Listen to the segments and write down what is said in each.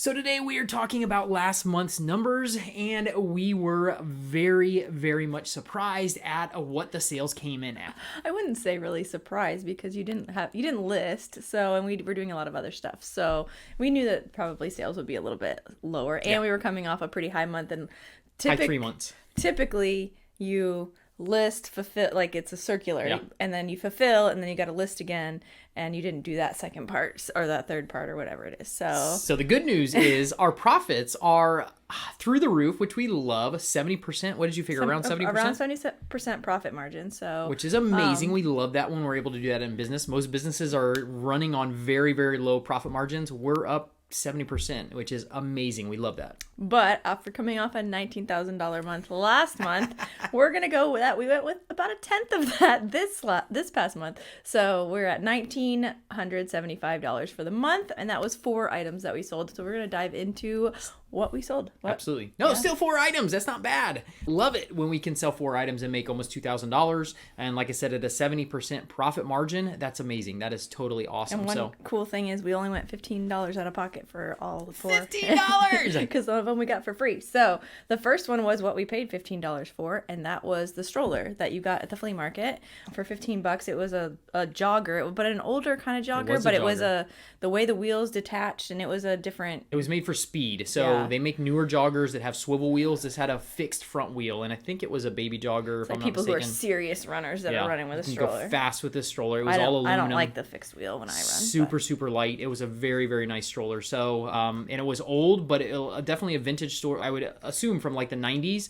So today we are talking about last month's numbers, and we were very, very much surprised at what the sales came in at. I wouldn't say really surprised because you didn't list, so, and we were doing a lot of other stuff. So we knew that probably sales would be a little bit lower, and we were coming off a pretty high month, and High 3 months. Typically you list, fulfill, like it's a circular, and then you fulfill, and then you got to list again, and you didn't do that second part or that third part or whatever it is. So the good news is our profits are through the roof, which we love. 70%. What did you figure? Around 70%? Around 70% profit margin. So which is amazing. We love that when we're able to do that in business. Most businesses are running on very, very low profit margins. We're up 70%, which is amazing. We love that. But after coming off a $19,000 month last month, we're going to go with that. We went with about a tenth of that this past month. So we're at $1,975 for the month, and that was 4 items that we sold. So we're going to dive into what we sold. Absolutely. No, still 4 items. That's not bad. Love it when we can sell 4 items and make almost $2,000. And like I said, at a 70% profit margin, that's amazing. That is totally awesome. And one cool thing is we only went $15 out of pocket for all the 4. $15! Because some of them we got for free. So the first one was what we paid $15 for, and that was the stroller that you got at the flea market for $15. It was a jogger, but an older kind of jogger, but it was the way the wheels detached, and it was a different... It was made for speed. So they make newer joggers that have swivel wheels. This had a fixed front wheel, and I think it was a baby jogger, if I'm not mistaken. People who are serious runners that are running with a stroller. You can go fast with this stroller. It was all aluminum. I don't like the fixed wheel when I run. Super light. It was a very, very nice stroller. So, and it was old, but definitely a vintage store. I would assume from like the 90s,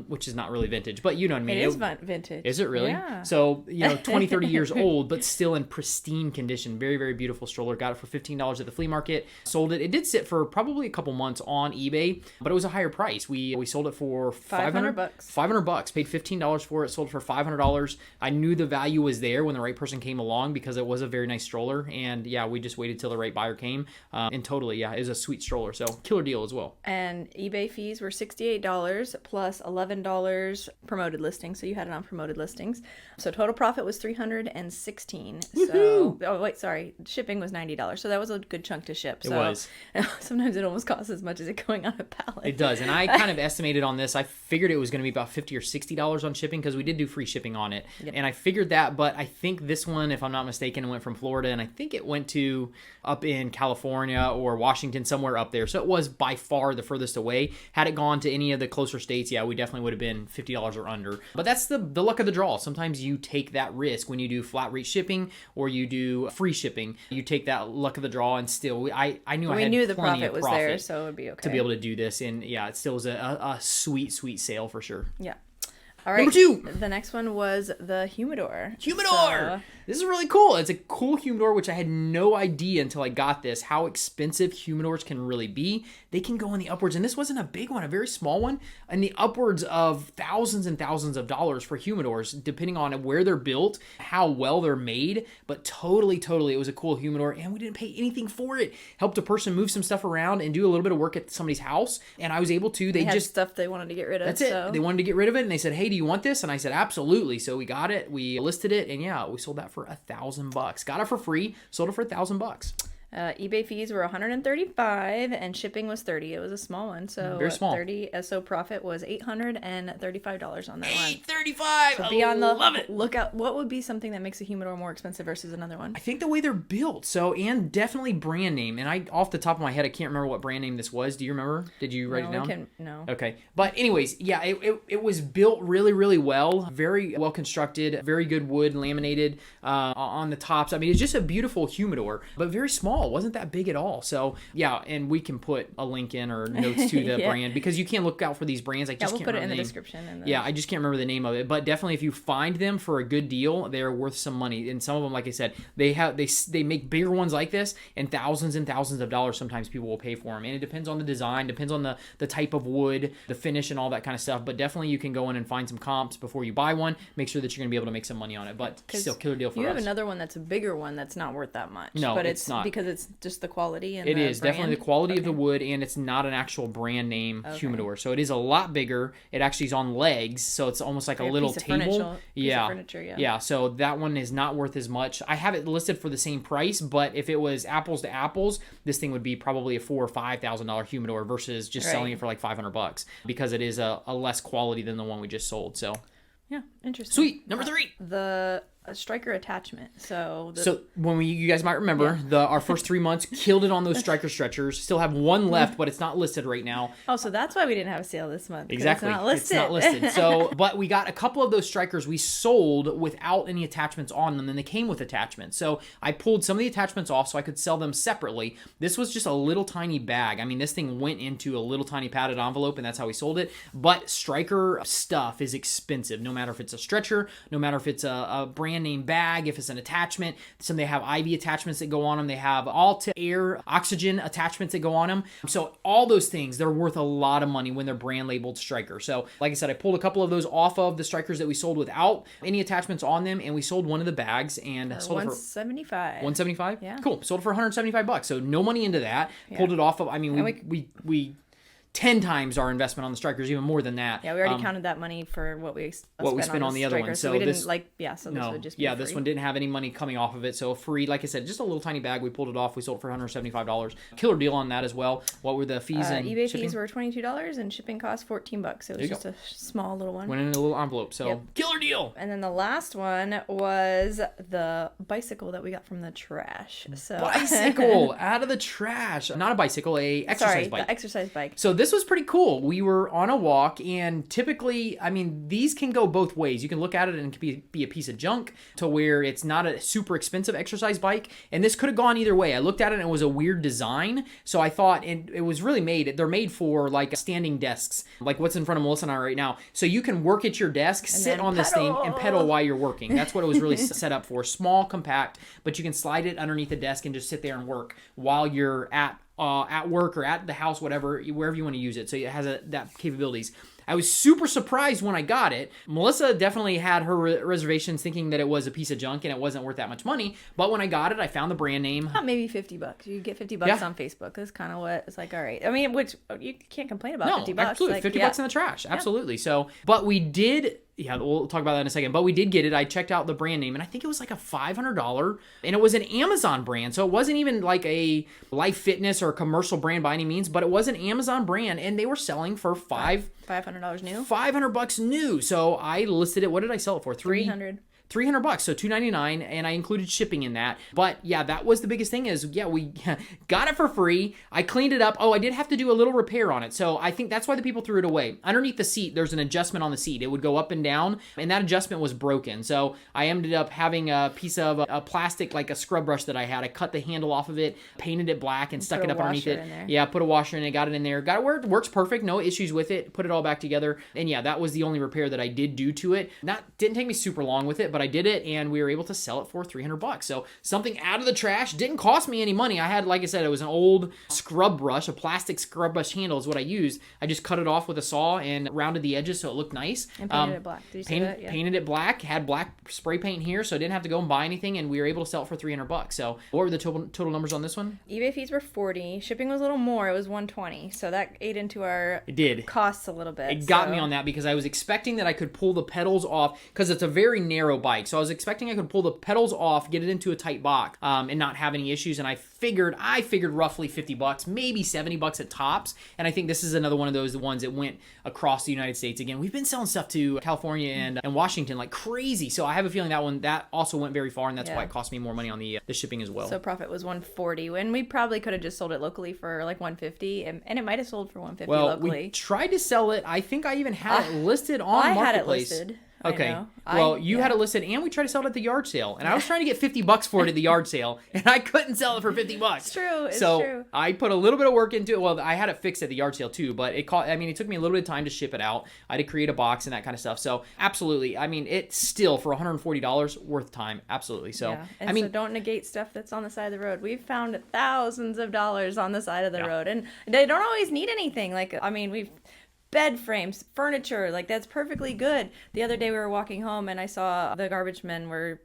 which is not really vintage, but you know what I mean. It is vintage. Is it really? Yeah. So, 20, 30 years old, but still in pristine condition. Very, very beautiful stroller. Got it for $15 at the flea market. Sold it. It did sit for probably a couple months on eBay, but it was a higher price. We sold it for $500. $500. Paid $15 for it. Sold it for $500. I knew the value was there when the right person came along because it was a very nice stroller. And we just waited till the right buyer came. And totally, it was a sweet stroller. So killer deal as well. And eBay fees were $68 plus $11 promoted listings. So you had it on promoted listings. So total profit was $316. So, shipping was $90. So that was a good chunk to ship. So it was. Sometimes it almost costs as much as it going on a pallet. It does. And I kind of estimated on this. I figured it was going to be about $50 or $60 on shipping because we did do free shipping on it. Yep. And I figured that, but I think this one, if I'm not mistaken, went from Florida, and I think it went to up in California or Washington, somewhere up there. So it was by far the furthest away. Had it gone to any of the closer states, we definitely would have been $50 or under. But that's the luck of the draw. Sometimes you take that risk when you do flat rate shipping or you do free shipping. You take that luck of the draw, and still, I knew the profit was there, so it would be okay to be able to do this. And it still was a sweet sale for sure. Yeah. All right. Number 2. The next one was the Humidor. This is really cool. It's a cool humidor, which I had no idea until I got this, how expensive humidors can really be. They can go in the upwards, and this wasn't a big one, a very small one, in the upwards of thousands and thousands of dollars for humidors, depending on where they're built, how well they're made. But totally, it was a cool humidor, and we didn't pay anything for it. Helped a person move some stuff around and do a little bit of work at somebody's house, and I was able to. They had stuff they wanted to get rid of. That's it. They wanted to get rid of it, and they said, "Hey, do you want this?" And I said, "Absolutely." So we got it. We listed it, and we sold that for $1,000. Got it for free. Sold it for $1,000. eBay fees were $135 and shipping was $30. It was a small one, so very small. So profit was $835 on that one. $835. So be on the love it. lookout. What would be something that makes a humidor more expensive versus another one? I think the way they're built. So, and definitely brand name. And I, off the top of my head, I can't remember what brand name this was. Do you remember? Did you write it down? No. Okay. But anyways, it was built really, really well. Very well constructed. Very good wood, laminated on the tops. I mean, it's just a beautiful humidor, but very small. Wasn't that big at all. So and we can put a link in or notes to the brand because you can't look out for these brands. I just we'll can't put remember it in the name. description. I just can't remember the name of it. But definitely, if you find them for a good deal, they're worth some money. And some of them, like I said, they make bigger ones like this, and thousands of dollars. Sometimes people will pay for them, and it depends on the design, depends on the type of wood, the finish, and all that kind of stuff. But definitely, you can go in and find some comps before you buy one. Make sure that you're going to be able to make some money on it. But still, killer deal for us. You have another one that's a bigger one that's not worth that much. No, but it's not. because it's just the quality and it the is brand? definitely the quality of the wood, and it's not an actual brand name humidor. So it is a lot bigger. It actually is on legs, so it's almost like a little table. Piece of furniture, yeah. So that one is not worth as much. I have it listed for the same price, but if it was apples to apples, this thing would be probably a $4,000 or $5,000 humidor versus just selling it for like $500 because it is a less quality than the one we just sold. So yeah, interesting. Sweet. Number 3. The striker attachment. So when you guys might remember, our first 3 months killed it on those striker stretchers. Still have one left, but it's not listed right now. Oh, so that's why we didn't have a sale this month. Exactly. It's not listed. So, but we got a couple of those strikers we sold without any attachments on them, and they came with attachments. So I pulled some of the attachments off so I could sell them separately. This was just a little tiny bag. I mean, this thing went into a little tiny padded envelope, and that's how we sold it. But striker stuff is expensive, no matter if it's a stretcher, no matter if it's a brand name bag, if it's an attachment. Some they have IV attachments that go on them. They have all to air oxygen attachments that go on them. So all those things, they're worth a lot of money when they're brand labeled striker. So like I said, I pulled a couple of those off of the strikers that we sold without any attachments on them, and we sold one of the bags and sold it for $175. $175? Yeah. Cool. Sold it for $175. So no money into that. Pulled it off of, I mean, we 10 times our investment on the strikers, even more than that. Yeah, we already counted that money for what we spent on the other one. So we didn't this would just be free. This one didn't have any money coming off of it. So free, like I said, just a little tiny bag. We pulled it off. We sold it for $175. Killer deal on that as well. What were the fees and eBay shipping? fees were $22 and shipping cost $14. So it was just a small little one. Went in a little envelope. So killer deal. And then the last one was the bicycle that we got from the trash. So bicycle out of the trash. Not a bicycle, a exercise bike. The exercise bike. So this was pretty cool. We were on a walk, and typically, I mean, these can go both ways. You can look at it and it can be a piece of junk to where it's not a super expensive exercise bike, and this could have gone either way. I looked at it and it was a weird design, so I thought it was really they're made for like standing desks, like what's in front of Melissa and I right now. So you can work at your desk, sit on this thing, and pedal while you're working. That's what it was really set up for. Small, compact, but you can slide it underneath the desk and just sit there and work while you're at work or at the house, wherever you want to use it. So it has that capabilities. I was super surprised when I got it. Melissa definitely had her reservations thinking that it was a piece of junk and it wasn't worth that much money. But when I got it, I found the brand name. Maybe $50. You get $50 on Facebook. That's kind of what it's like. All right. I mean, which you can't complain about. $50. Absolutely. Like, $50 in the trash. Absolutely. So, but we did. Yeah, we'll talk about that in a second. But we did get it. I checked out the brand name, and I think it was like a $500, and it was an Amazon brand. So it wasn't even like a Life Fitness or a commercial brand by any means, but it was an Amazon brand, and they were selling for $500 new. $500 new. So I listed it. What did I sell it for? $300. $300, so $299, and I included shipping in that. But yeah, that was the biggest thing is, we got it for free. I cleaned it up. Oh, I did have to do a little repair on it. So I think that's why the people threw it away. Underneath the seat, there's an adjustment on the seat. It would go up and down, and that adjustment was broken. So I ended up having a piece of a plastic, like a scrub brush that I had. I cut the handle off of it, painted it black, and stuck it up underneath it. Yeah, put a washer in it, got it in there. Got it where it works perfect, no issues with it. Put it all back together. And yeah, that was the only repair that I did do to it. That didn't take me super long with it, but I did it, and we were able to sell it for $300. So something out of the trash, didn't cost me any money. I had, like I said, it was an old scrub brush, a plastic scrub brush handle is what I used. I just cut it off with a saw and rounded the edges so it looked nice. And painted it black. Did you see that? Yeah. Painted it black, had black spray paint here, so I didn't have to go and buy anything, and we were able to sell it for $300. So what were the total numbers on this one? eBay fees were $40. Shipping was a little more. It was $120. So that ate into our costs a little bit. It got me on that because I was expecting that I could pull the pedals off because it's a very narrow bike. So I was expecting I could pull the pedals off, get it into a tight box, and not have any issues. And I figured roughly $50, maybe $70 at tops. And I think this is another one of those ones that went across the United States. Again, we've been selling stuff to California and Washington like crazy. So I have a feeling that also went very far, and that's why it cost me more money on the shipping as well. So profit was $140, and we probably could have just sold it locally for like $150, and it might have sold for $150 locally. We tried to sell it. I think I even had it listed on Marketplace. I had it listed. Okay. Well, you had it listed, and we tried to sell it at the yard sale, and I was trying to get $50 for it at the yard sale, and I couldn't sell it for $50. It's true. It's so true. I put a little bit of work into it. Well, I had it fixed at the yard sale too, but it took me a little bit of time to ship it out. I had to create a box and that kind of stuff. So absolutely, I mean, it's still for $140 worth time. Absolutely. So so don't negate stuff that's on the side of the road. We've found thousands of dollars on the side of the road, and they don't always need anything. Like, I mean, we've bed frames, furniture, like that's perfectly good. The other day we were walking home and I saw the garbage men were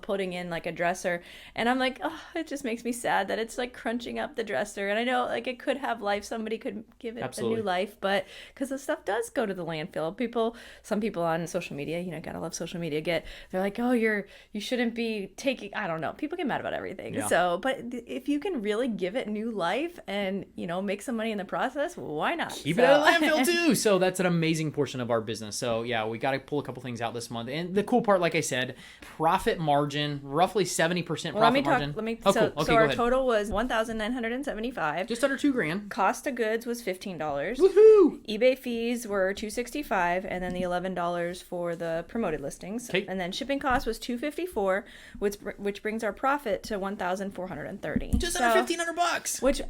putting in like a dresser, and I'm like, oh, it just makes me sad that it's like crunching up the dresser. And I know like it could have life, somebody could give it a new life, but because the stuff does go to the landfill. Some people on social media, you know, gotta love social media, they're like, oh, you shouldn't be taking, I don't know, people get mad about everything. Yeah. So, but if you can really give it new life and, you know, make some money in the process, why not? Keep it out of landfill too. So that's an amazing portion of our business. So yeah, we got to pull a couple things out this month. And the cool part, like I said, profit margin, roughly 70% profit margin. So our total was $1,975. Just under $2,000. Cost of goods was $15. Woohoo! eBay fees were $265, and then the $11 for the promoted listings. Okay. And then shipping cost was $254, which brings our profit to $1,430. Just under $1,500. Which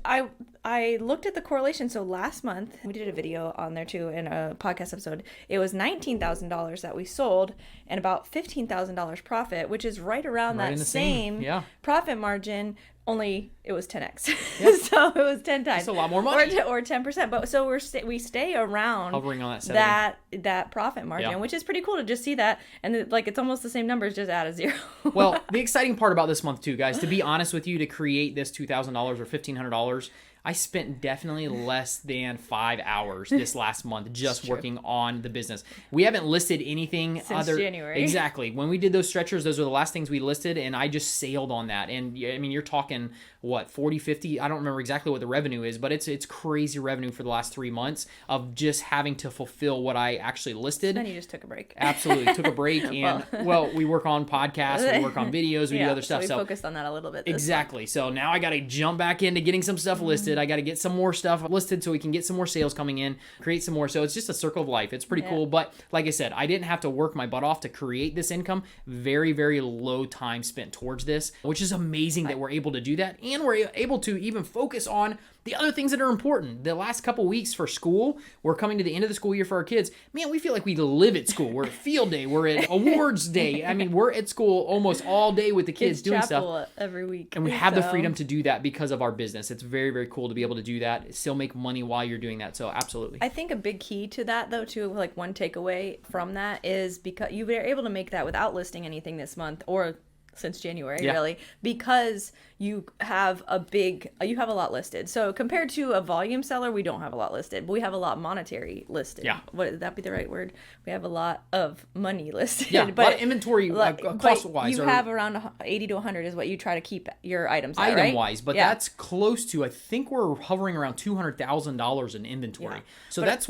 I looked at the correlation. So last month we did a video on there too in a podcast episode. It was $19,000 that we sold and about $15,000 profit, which is right around that same profit margin. Only it was 10x. Yep. So it was 10 times. That's a lot more money. Or 10%. But so we stay around hovering on that profit margin, which is pretty cool to just see that. And like it's almost the same numbers, just add a zero. Well, the exciting part about this month too, guys, to be honest with you, to create this $2,000 or $1,500, I spent definitely less than 5 hours this last month just working on the business. We haven't listed anything since January. Exactly. When we did those stretchers, those were the last things we listed, and I just sailed on that. And I mean, you're talking what, 40, 50? I don't remember exactly what the revenue is, but it's crazy revenue for the last 3 months of just having to fulfill what I actually listed. Then you just took a break. Absolutely. Took a break. And well, we work on podcasts, we work on videos, we do other stuff. So we focused on that a little bit. Exactly. So now I got to jump back into getting some stuff listed. I got to get some more stuff listed so we can get some more sales coming in, create some more. So it's just a circle of life. It's pretty cool. But like I said, I didn't have to work my butt off to create this income. Very, very low time spent towards this, which is amazing that we're able to do that. And we're able to even focus on the other things that are important. The last couple weeks for school, we're coming to the end of the school year for our kids. Man, we feel like we live at school. We're at field day. We're at awards day. I mean, we're at school almost all day with the kids doing stuff every week. And we have the freedom to do that because of our business. It's very, very cool to be able to do that, still make money while you're doing that. So absolutely. I think a big key to that though, too, like one takeaway from that is because you were able to make that without listing anything this month or since January, really, because you have a lot listed. So compared to a volume seller, we don't have a lot listed, but we have a lot monetary listed. Yeah. Would that be the right word? We have a lot of money listed. Yeah, but a lot of inventory cost-wise. You have around 80 to 100 is what you try to keep your items at, right? Item-wise, but that's close to, I think we're hovering around $200,000 in inventory. Yeah. So that's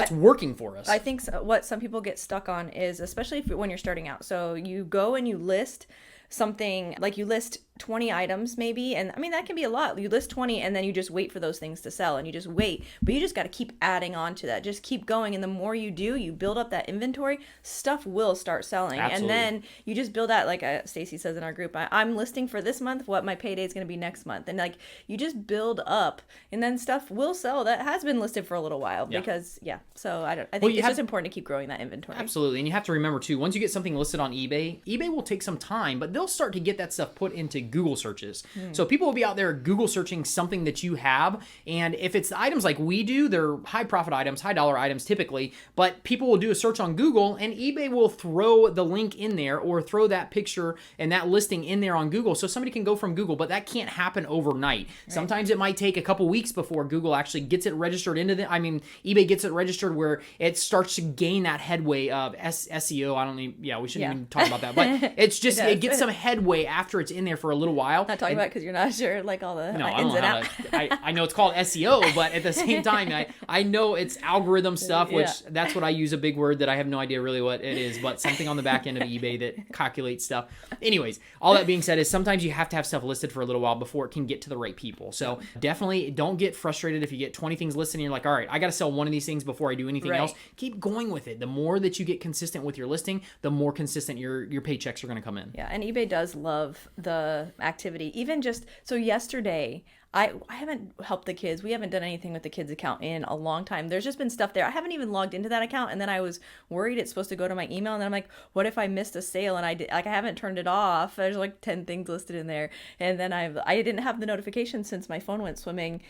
working for us. I think what some people get stuck on is, especially when you're starting out, so you go and you list something, like you list 20 items maybe, and I mean that can be a lot. You list 20 and then you just wait for those things to sell and you just wait, but you just got to keep adding on to that, just keep going, and the more you do, you build up that inventory, stuff will start selling. Absolutely. And then you just build that, like Stacy says in our group, I'm listing for this month what my payday is going to be next month, and like you just build up and then stuff will sell that has been listed for a little while because so I think it's just important to keep growing that inventory. Absolutely. And you have to remember too, once you get something listed on eBay will take some time, but they'll start to get that stuff put into Google searches. So people will be out there Google searching something that you have, and if it's the items like we do, they're high profit items, high dollar items typically, but people will do a search on Google and eBay will throw the link in there or throw that picture and that listing in there on Google so somebody can go from Google, but that can't happen overnight. Right. Sometimes it might take a couple weeks before Google actually gets it registered eBay gets it registered where it starts to gain that headway of SEO. We shouldn't even talk about that, but it's just, it gets some headway after it's in there for a little while. Not talking about because you're not sure like all the ins and outs. I know it's called SEO, but at the same time, I know it's algorithm stuff, which that's what I use, a big word that I have no idea really what it is, but something on the back end of eBay that calculates stuff. Anyways, all that being said is sometimes you have to have stuff listed for a little while before it can get to the right people. So definitely don't get frustrated if you get 20 things listed and you're like, all right, I got to sell one of these things before I do anything else. Keep going with it. The more that you get consistent with your listing, the more consistent your paychecks are going to come in. Yeah, and eBay does love the activity. Even just so yesterday, I haven't helped the kids. We haven't done anything with the kids account in a long time. There's just been stuff there. I haven't even logged into that account, and then I was worried it's supposed to go to my email, and then I'm like, what if I missed a sale and I haven't turned it off? There's like 10 things listed in there, and then I didn't have the notification since my phone went swimming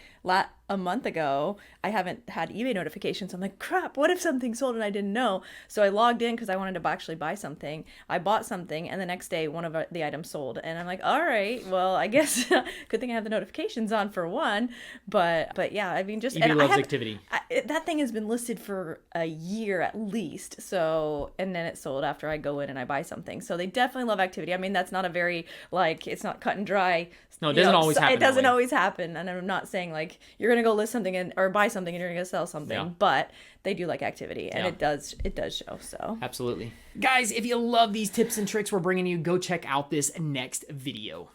a month ago, I haven't had eBay notifications. I'm like, crap, what if something sold and I didn't know? So I logged in because I wanted to actually buy something. I bought something, and the next day one of the items sold. And I'm like, all right, well, I guess good thing I have the notifications on for one. But yeah, I mean, just eBay loves activity. That thing has been listed for a year at least. So, and then it sold after I go in and I buy something. So they definitely love activity. I mean, that's not a very, like, it's not cut and dry. No, it doesn't always happen. It doesn't always happen. And I'm not saying like you're going to go list something or buy something and you're going to sell something, but they do like activity, and it does show. So absolutely. Guys, if you love these tips and tricks we're bringing you, go check out this next video.